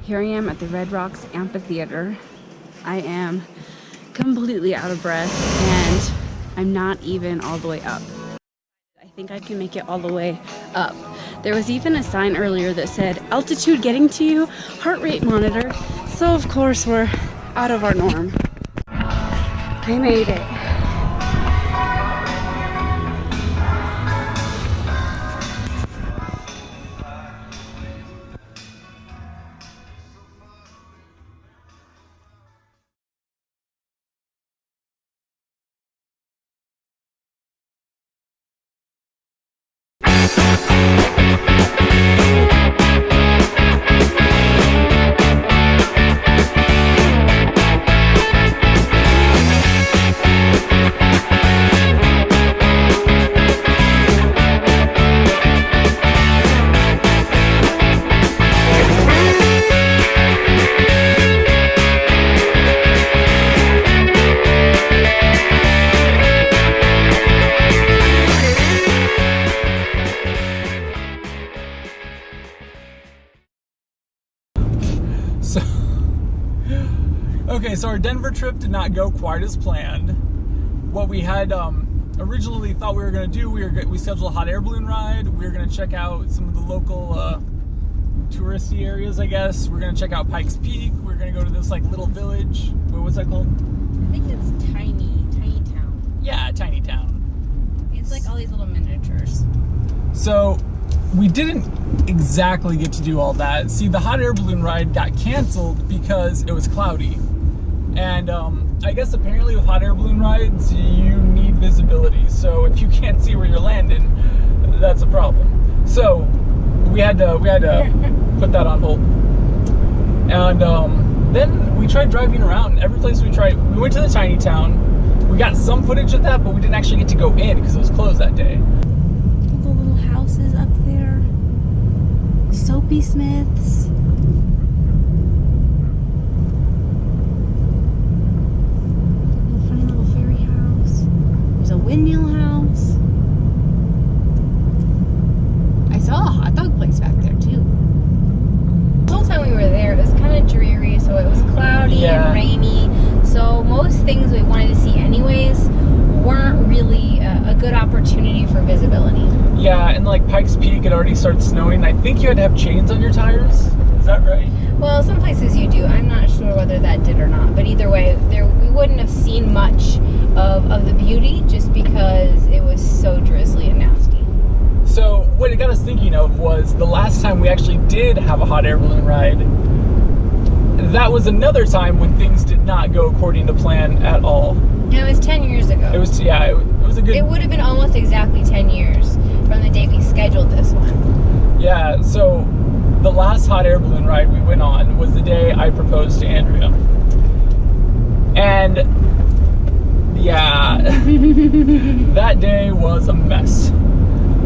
Here I am at the Red Rocks Amphitheater. I am completely out of breath and I'm not even all the way up. I think I can make it all the way up. There was even a sign earlier that said altitude getting to you, heart rate monitor. So of course we're out of our norm. I made it. Okay, so our Denver trip did not go quite as planned. What we had originally thought we were going to do, we scheduled a hot air balloon ride. We were going to check out some of the local touristy areas, I guess. We're going to check out Pikes Peak. We're going to go to this like little village. What's that called? I think it's Tiny Town. Yeah, Tiny Town. It's like all these little miniatures. So we didn't exactly get to do all that. See, the hot air balloon ride got canceled because it was cloudy. And I guess apparently with hot air balloon rides, you need visibility. So if you can't see where you're landing, that's a problem. So we had to put that on hold. And then we tried driving around. Every place we went to the Tiny Town. We got some footage of that, but we didn't actually get to go in because it was closed that day. The little houses up there. Soapy Smiths. Windmill house. I saw a hot dog place back there too. The whole time we were there, it was kind of dreary, so it was cloudy and rainy. So most things we wanted to see anyways weren't really a good opportunity for visibility. Yeah, and like Pikes Peak, it already started snowing. I think you had to have chains on your tires. Is that right? Well, some places you do. I'm not sure whether that did or not. But either way, we wouldn't have seen much of the beauty just because it was so drizzly and nasty. So what it got us thinking of was the last time we actually did have a hot air balloon ride, that was another time when things did not go according to plan at all. It was 10 years ago. It was, yeah, it was a good... It would have been almost exactly 10 years from the day we scheduled this one. Yeah, so the last hot air balloon ride we went on was the day I proposed to Andrea. And yeah, that day was a mess.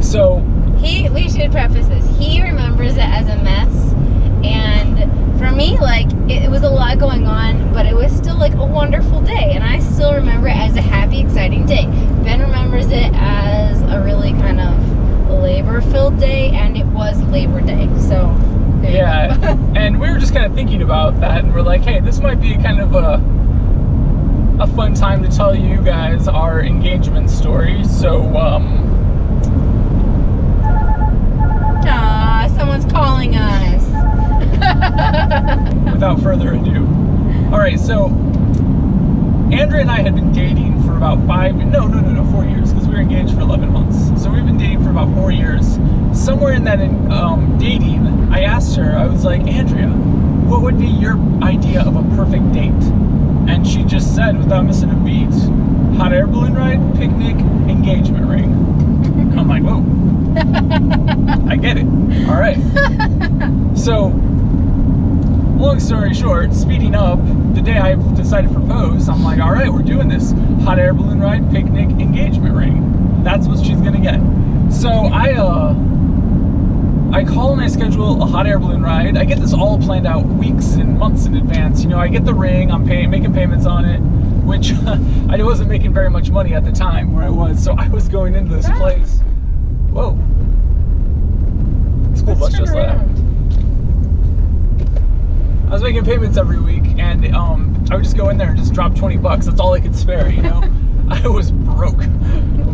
So we should preface this. He remembers it as a mess, and for me, like, it was a lot going on, but it was still like a wonderful day, and I still remember it as a happy, exciting day. Ben remembers it as a really kind of labor-filled day, and it was Labor Day, so there yeah. you go. And we were just kind of thinking about that, and we're like, hey, this might be kind of a fun time to tell you guys our engagement story. So someone's calling us. Without further ado, all right, so Andrea and I had been dating for about 4 years, because we were engaged for 11 months. So we've been dating for about 4 years. Somewhere in that dating, I asked her, I was like, Andrea, what would be your idea of a perfect date? And she just said, without missing a beat, hot air balloon ride, picnic, engagement ring. And I'm like, whoa, I get it. All right. So, long story short, speeding up, the day I decided to propose, I'm like, all right, we're doing this. Hot air balloon ride, picnic, engagement ring. That's what she's gonna get. So I call and I schedule a hot air balloon ride. I get this all planned out weeks and months in advance. You know, I get the ring, I'm making payments on it, which I wasn't making very much money at the time where I was. So I was going into this place. Whoa. School bus just left. I was making payments every week, and I would just go in there and just drop 20 bucks. That's all I could spare, you know? I was broke.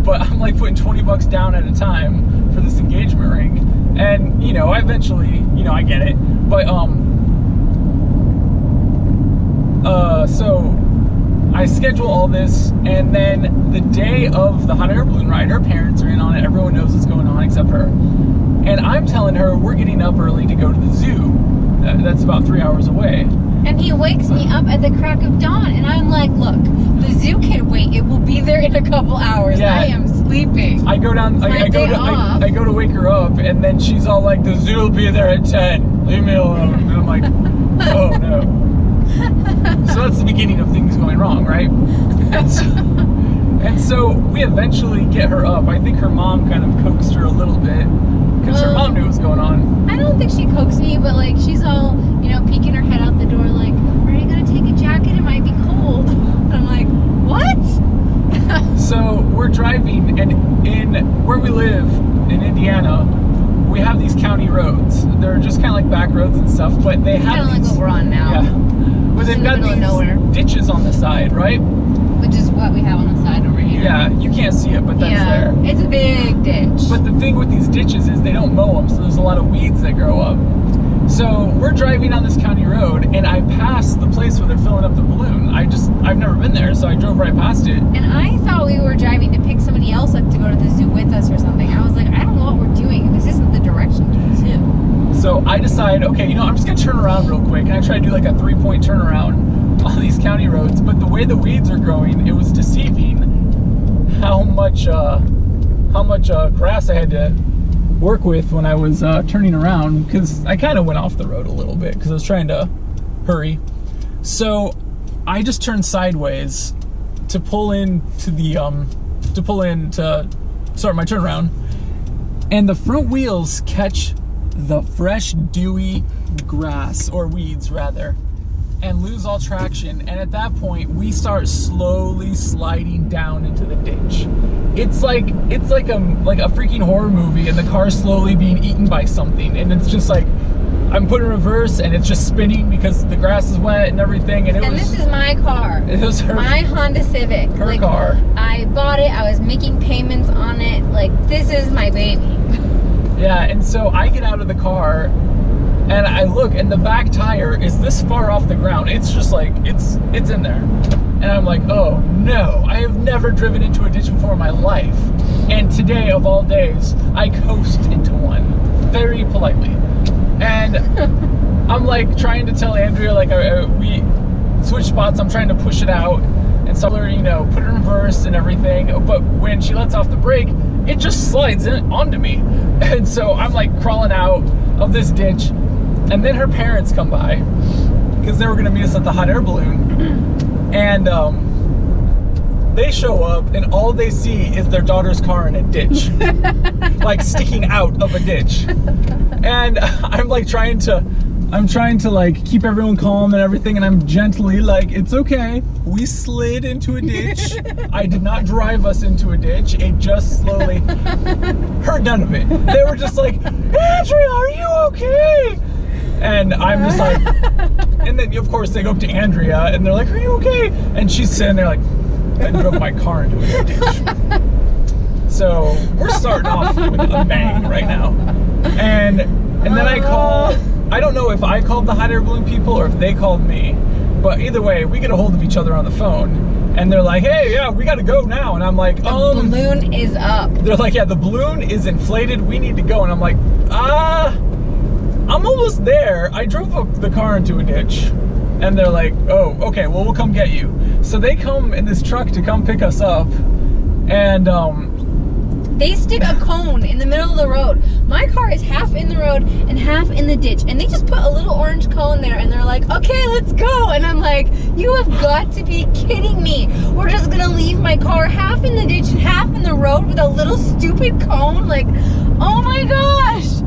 But I'm like putting 20 bucks down at a time for this engagement ring. And, you know, I eventually, you know, I get it. But, so I schedule all this, and then the day of the hot air balloon ride, her parents are in on it. Everyone knows what's going on except her. And I'm telling her we're getting up early to go to the zoo. That's about 3 hours away. And he wakes me up at the crack of dawn, and I'm like, look, the zoo can wait. It will be there in a couple hours. Yeah. I am sleeping. I go down, I go to wake her up, and then she's all like, the zoo will be there at 10. Leave me alone. And I'm like, oh no. So that's the beginning of things going wrong, right? And so we eventually get her up. I think her mom kind of coaxed her a little bit, because her mom knew what was going on. I don't think she coaxed me, but like she's all, you know, peeking her head out the door like, are you gonna take a jacket? It might be cold. And I'm like, what? So we're driving, and in where we live in Indiana, we have these county roads. They're just kind of like back roads and stuff, but they have kind of like what we're on now. Yeah. But they've got these ditches on the side, right? Which is what we have on the side over here. Yeah, you can't see it, but that's there. It's a big ditch. But the thing with these ditches is they don't mow them, so there's a lot of weeds that grow up. So we're driving on this county road, and I passed the place where they're filling up the balloon. I've never been there, so I drove right past it. And I thought we were driving to pick somebody else up to go to the zoo with us or something. I was like, I don't know what we're doing. This isn't the direction to the zoo. So I decide, okay, you know, I'm just gonna turn around real quick, and I try to do like a 3-point turnaround on these county roads. But the way the weeds are growing, it was deceiving how much grass I had to work with when I was turning around, because I kind of went off the road a little bit because I was trying to hurry. So I just turned sideways to pull into the to start my turnaround, and the front wheels catch the fresh dewy grass, or weeds rather, and lose all traction. And at that point we start slowly sliding down into the ditch. It's like a freaking horror movie, and the car's slowly being eaten by something, and it's just like I'm putting reverse and it's just spinning because the grass is wet and everything. And this is my car. It was my Honda Civic. Her car. I bought it. I was making payments on it. Like, this is my baby. Yeah, and so I get out of the car and I look, and the back tire is this far off the ground. It's just like, it's in there. And I'm like, oh no, I have never driven into a ditch before in my life. And today, of all days, I coast into one, very politely. And I'm like trying to tell Andrea, like, we switch spots, I'm trying to push it out and so her, you know, put it in reverse and everything. But when she lets off the brake, it just slides in onto me. And so I'm like crawling out of this ditch. And then her parents come by because they were going to meet us at the hot air balloon. And they show up, and all they see is their daughter's car in a ditch, like sticking out of a ditch. And I'm like trying to like keep everyone calm and everything, and I'm gently like, it's okay, we slid into a ditch. I did not drive us into a ditch. It just slowly heard none of it. They were just like, Andrea, are you okay? And I'm just like, and then of course they go up to Andrea and they're like, are you okay? And she's sitting there like, I drove my car into a ditch. So we're starting off with a bang right now. And then I call, I don't know if I called the hot air balloon people or if they called me, but either way, we get a hold of each other on the phone. And they're like, hey, yeah, we gotta go now. And I'm like, the balloon is up. They're like, yeah, the balloon is inflated, we need to go. And I'm like, I'm almost there. I drove the car into a ditch. And they're like, oh, okay, well, we'll come get you. So they come in this truck to come pick us up. And they stick a cone in the middle of the road. My car is half in the road and half in the ditch. And they just put a little orange cone there, and they're like, okay, let's go. And I'm like, you have got to be kidding me. We're just gonna leave my car half in the ditch and half in the road with a little stupid cone? Like, oh my gosh.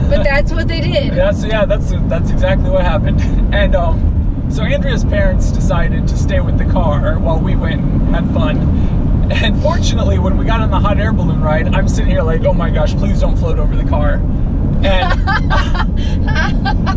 But that's what they did. That's exactly what happened. And so Andrea's parents decided to stay with the car while we went and had fun. And fortunately, when we got on the hot air balloon ride, I'm sitting here like, oh my gosh, please don't float over the car. And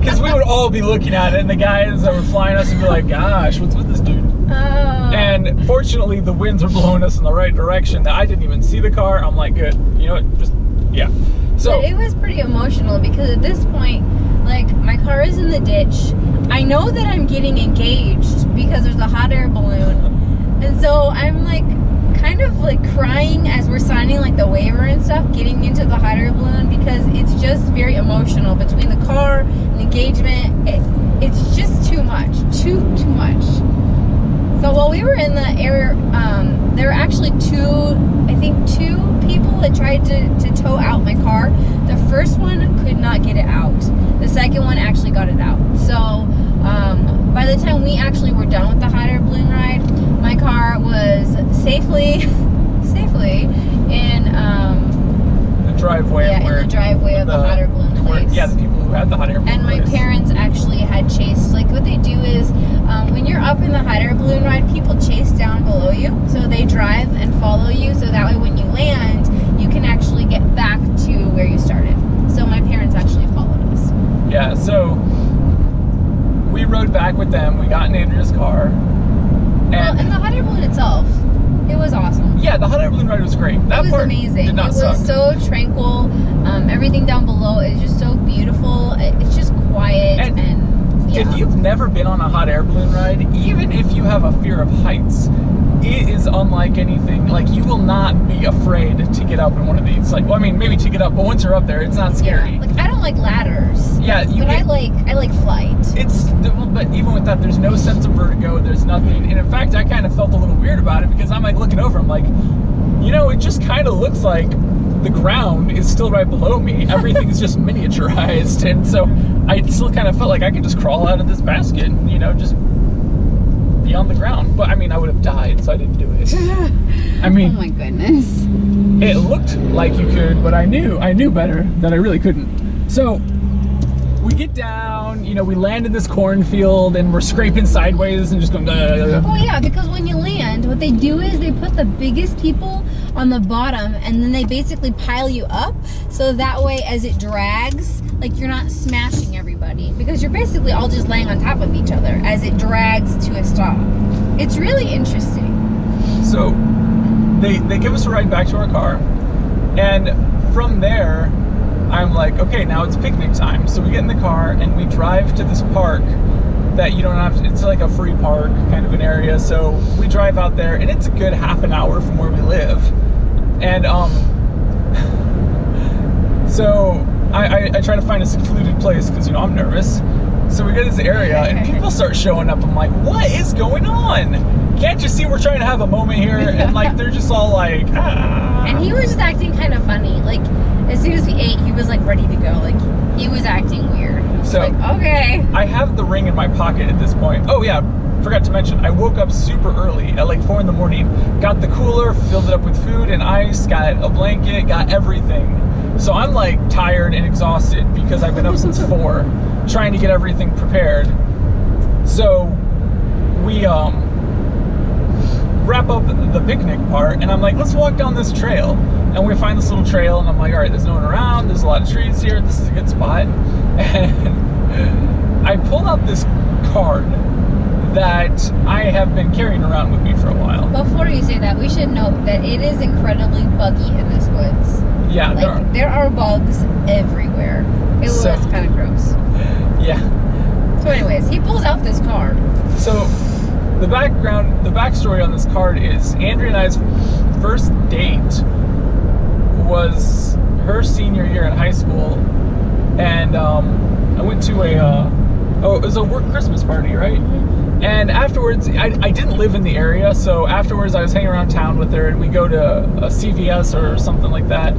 because we would all be looking at it, and the guys that were flying us would be like, gosh, what's with this dude? Oh. And fortunately, the winds were blowing us in the right direction. That I didn't even see the car. I'm like, good. You know what? Just, yeah. So But it was pretty emotional because at this point, like, my car is in the ditch. I know that I'm getting engaged because there's a hot air balloon. And so I'm like kind of like crying as we're signing like the waiver and stuff, getting into the hot air balloon, because it's just very emotional between the car and engagement. It's just too much, too much. So while we were in the air, there were actually two people that tried to tow out my car. The first one could not get it out. The second one actually got it out. So by the time we actually were done with the hot air balloon ride, my car was safely in the driveway. yeah, in the driveway of the hot air balloon place. Yeah, the people who had the hot air balloon And my place. parents actually had chased, like what they do is when you're up in the hot air balloon ride, people chase down below you. So they drive and follow you, so that way when you land, you can actually get back to where you started. So my parents actually followed us. Yeah, so we rode back with them. We got in Andrea's car. And the hot air balloon itself, it was awesome. Yeah, the hot air balloon ride was great. That It was part amazing. did not It suck. was so tranquil. Everything down below is just so beautiful. It's just quiet And and yeah. If you've never been on a hot air balloon ride, even if you have a fear of heights, it is unlike anything. Like, you will not be afraid to get up in one of these. Like, well, I mean, maybe to get up, but once you're up there, it's not scary. Yeah. Like, I don't like ladders. Yeah, you but get- I like flight. But even with that, there's no sense of vertigo. There's nothing. And in fact, I kind of felt a little weird about it because I'm like looking over. I'm like, you know, it just kind of looks like the ground is still right below me. Everything's just miniaturized, and so I still kind of felt like I could just crawl out of this basket and, you know, just be on the ground. But I mean, I would have died, so I didn't do it. I Oh mean, my goodness. it looked like you could, but I knew better that I really couldn't. So we get down, you know, we land in this cornfield and we're scraping sideways and just going, Oh yeah, because when you land, what they do is they put the biggest people on the bottom and then they basically pile you up, so that way as it drags, like, you're not smashing everybody, because you're basically all just laying on top of each other as it drags to a stop. It's really interesting. So they give us a ride back to our car, and from there I'm like, okay, now it's picnic time. So we get in the car and we drive to this park that you don't have to, it's like a free park kind of an area. So we drive out there and it's a good half an hour from where we live. And so I try to find a secluded place because, you know, I'm nervous. So we get to this area and people start showing up. I'm like, what is going on? Can't you see we're trying to have a moment here? And like, they're just all like, ah. And he was just acting kind of funny. Like, as soon as we ate, he was like ready to go. Like, he was acting weird. So Like, okay. I have the ring in my pocket at this point. Oh yeah, forgot to mention, I woke up super early at like 4 in the morning, got the cooler, filled it up with food and ice, got a blanket, got everything. So I'm like tired and exhausted because I've been up since 4 trying to get everything prepared. So we wrap up the picnic part and I'm like, let's walk down this trail. And we find this little trail and I'm like, all right, there's no one around, there's a lot of trees here, this is a good spot. And I pull out this card that I have been carrying around with me for a while. Before you say that, we should note that it is incredibly buggy in this woods. Yeah, Like, there are bugs everywhere. It was kind of gross. Yeah. So anyways, he pulls out this card. So the backstory on this card is Andrea and I's first date was her senior year in high school, and I went to it was a work Christmas party, right? Mm-hmm. And afterwards, I didn't live in the area, so afterwards I was hanging around town with her, and we go to a CVS or something like that,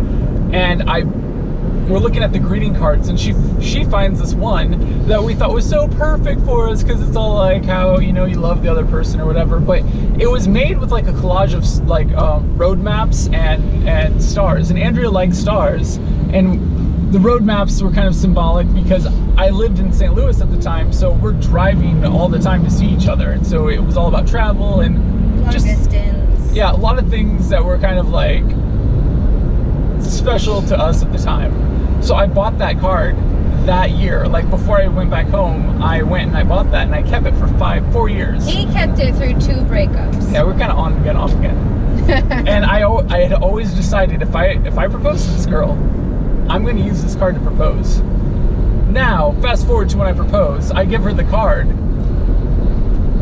and we're looking at the greeting cards, and she finds this one that we thought was so perfect for us because it's all like how, you know, you love the other person or whatever, but it was made with like a collage of like road maps and stars, and Andrea liked stars, and the road maps were kind of symbolic because I lived in St. Louis at the time, so we're driving all the time to see each other, and so it was all about travel and Long just distance. yeah, a lot of things that were kind of like special to us at the time. So I bought that card that year. Like before I went back home, I went and I bought that and I kept it for 4 years. He kept it through 2 breakups. Yeah, we're kind of on again, off again. And I had always decided if I propose to this girl, I'm going to use this card to propose. Now, fast forward to when I propose, I give her the card.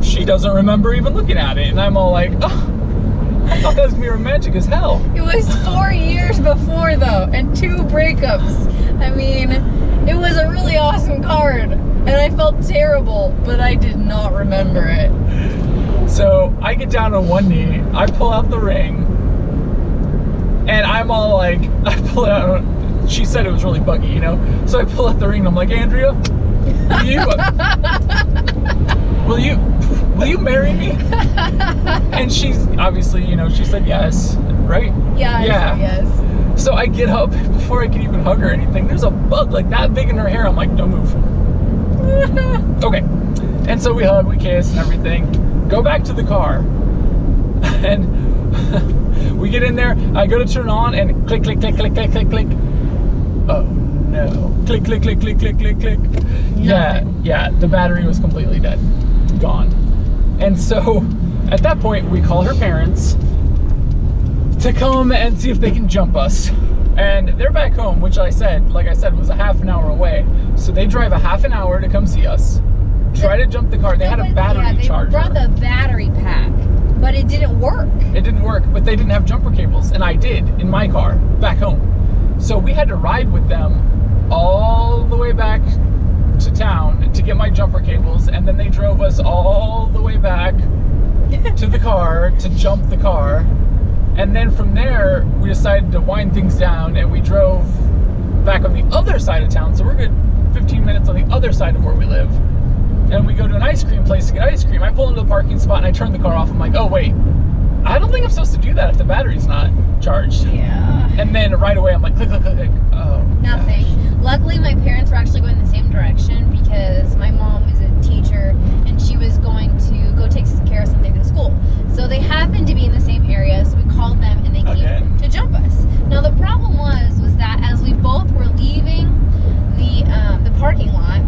She doesn't remember even looking at it, and I'm all like, oh, I thought that was going to be romantic as hell. It was 4 years before though, and 2 breakups. I mean, it was a really awesome card, and I felt terrible, but I did not remember it. So I get down on one knee, I pull out the ring, and I'm all like, I pull it out. She said it was really buggy, you know? So I pull out the ring and I'm like, Andrea, will you marry me? And she's obviously, you know, she said yes, right? Yeah, I said yes. So I get up before I can even hug her or anything. There's a bug like that big in her hair. I'm like, don't move. Okay. And so we hug, we kiss and everything. Go back to the car. And we get in there. I go to turn on and click, click, click, click, click, click, click. Oh no. Click, click, click, click, click, click, click. Yeah, the battery was completely dead. Gone. And so at that point, we call her parents to come and see if they can jump us. And they're back home, which like I said, was a half an hour away. So they drive a half an hour to come see us, try to jump the car. They had a battery charger. They brought the battery pack, but it didn't work. It didn't work, but they didn't have jumper cables, and I did in my car back home. So we had to ride with them all the way back to town to get my jumper cables, and then they drove us all the way back to the car to jump the car. And then from there, we decided to wind things down, and we drove back on the other side of town. So we're good 15 minutes on the other side of where we live. And we go to an ice cream place to get ice cream. I pull into the parking spot and I turn the car off. I'm like, oh wait, I don't think I'm supposed to do that if the battery's not charged. Yeah. And then right away I'm like, click, click, click, click. Oh. Nothing. Gosh. Luckily, my parents were actually going the same direction because my mom is a teacher and she was going to go take care of something at school. So they happened to be in the same area, so we called them and they came to jump us. Now the problem was that as we both were leaving the parking lot,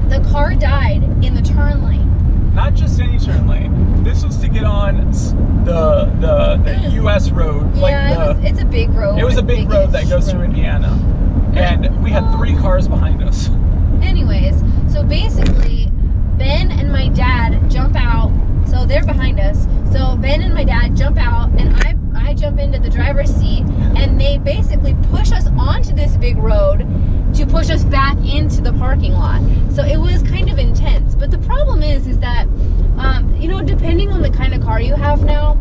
the car died in the turn lane. Not just any turn lane. This was to get on the U.S. road. Yeah, it's a big road. It was a big road that goes through Indiana. And we had 3 cars behind us. Anyways, so basically, Ben and my dad jump out. So they're behind us. So Ben and my dad jump out, and I jump into the driver's seat, and they basically push us onto this big road to push us back into the parking lot. So it was kind of intense. But the problem is that, you know, depending on the kind of car you have now,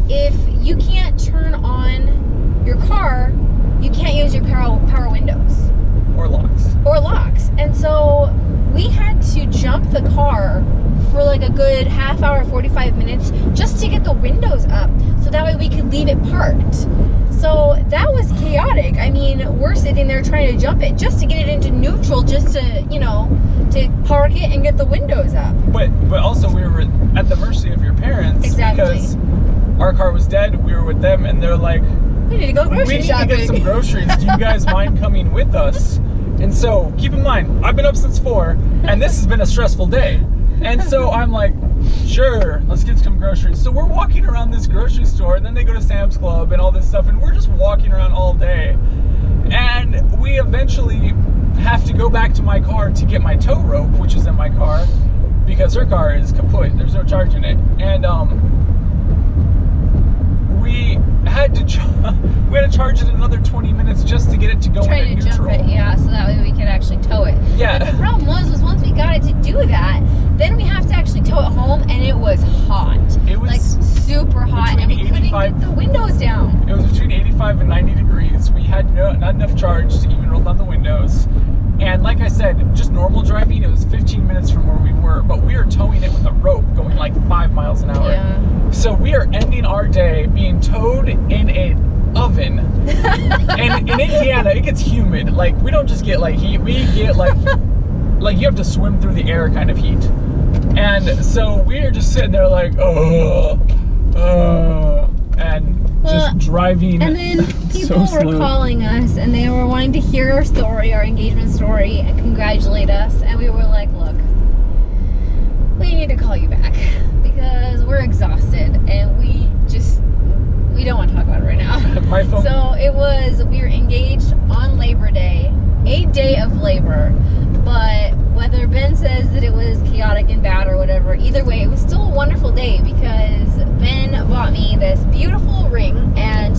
if you can't turn on your car, you can't use your power windows. Or locks. Or locks. And so we had to jump the car for like a good half hour, 45 minutes, just to get the windows up. So that way we could leave it parked. So that was chaotic. I mean, we're sitting there trying to jump it just to get it into neutral, just to, you know, to park it and get the windows up. But also we were at the mercy of your parents. Exactly. Because our car was dead, we were with them, and they're like, we need to go grocery shopping. We need to get some groceries. Do you guys mind coming with us? And so, keep in mind, I've been up since 4, and this has been a stressful day. And so I'm like, sure, let's get some groceries. So we're walking around this grocery store, and then they go to Sam's Club and all this stuff, and we're just walking around all day. And we eventually have to go back to my car to get my tow rope, which is in my car, because her car is kaput. There's no charge in it. And we had to charge it another 20 minutes just to get it to go into neutral. Jump it, yeah, so that way we could actually tow it. Yeah. But the problem was once we got it to do that, then we have to actually tow it home, and it was hot. It was like super hot, and we couldn't get the windows down. It was between 85 and 90 degrees. We had not enough charge to even roll down the windows. And like I said, just normal driving, it was 15 minutes from where we were, but we were towing it with a rope going like 5 miles an hour. Yeah. So we are ending our day being towed in an oven. And in Indiana, it gets humid. Like, we don't just get like heat, we get like you have to swim through the air kind of heat. And so we're just sitting there like, and Well, just driving. And then people so were slow. calling us and they were wanting to hear our story, our engagement story, and congratulate us. And we were like, look, we need to call you back because we're exhausted and we don't want to talk about it right now. My phone. So we were engaged on Labor Day, a day of labor. But whether Ben says that it was chaotic and bad or whatever, either way, it was still a wonderful day because Ben bought me this beautiful ring. And,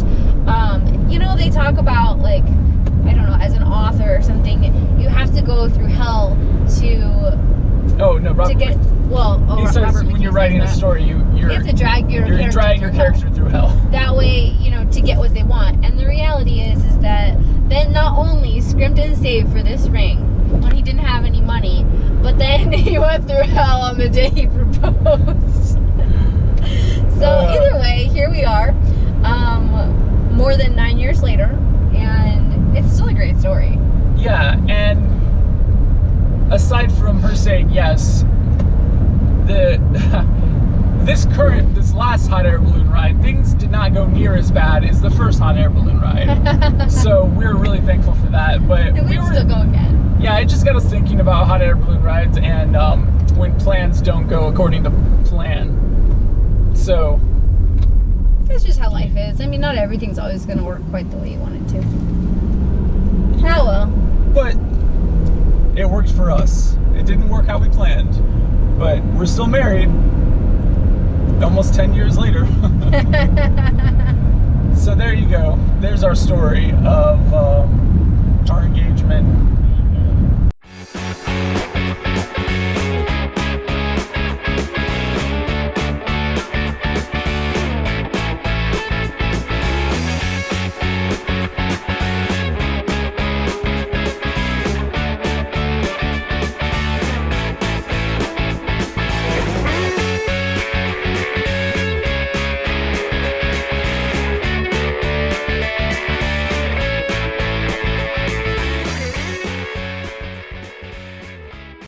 you know, they talk about, like, I don't know, as an author or something, you have to go through hell to get, well, he says Robert when you're McKee writing a says that. story, you have to drag your character through hell. That way, you know, to get what they want. And the reality is that Ben not only scrimped and saved for this ring when he didn't have any money, but then he went through hell on the day he proposed. So either way, here we are, more than 9 years later, and it's still a great story. Yeah, and aside from her saying yes, this last hot air balloon ride, things did not go near as bad as the first hot air balloon ride. So we're really thankful for that. But And we'd still go again. Yeah, it just got us thinking about hot air balloon rides and when plans don't go according to plan. So That's just how life is. I mean, not everything's always going to work quite the way you want it to. Oh well. But it worked for us. It didn't work how we planned, but we're still married almost 10 years later. So there you go. There's our story of our engagement.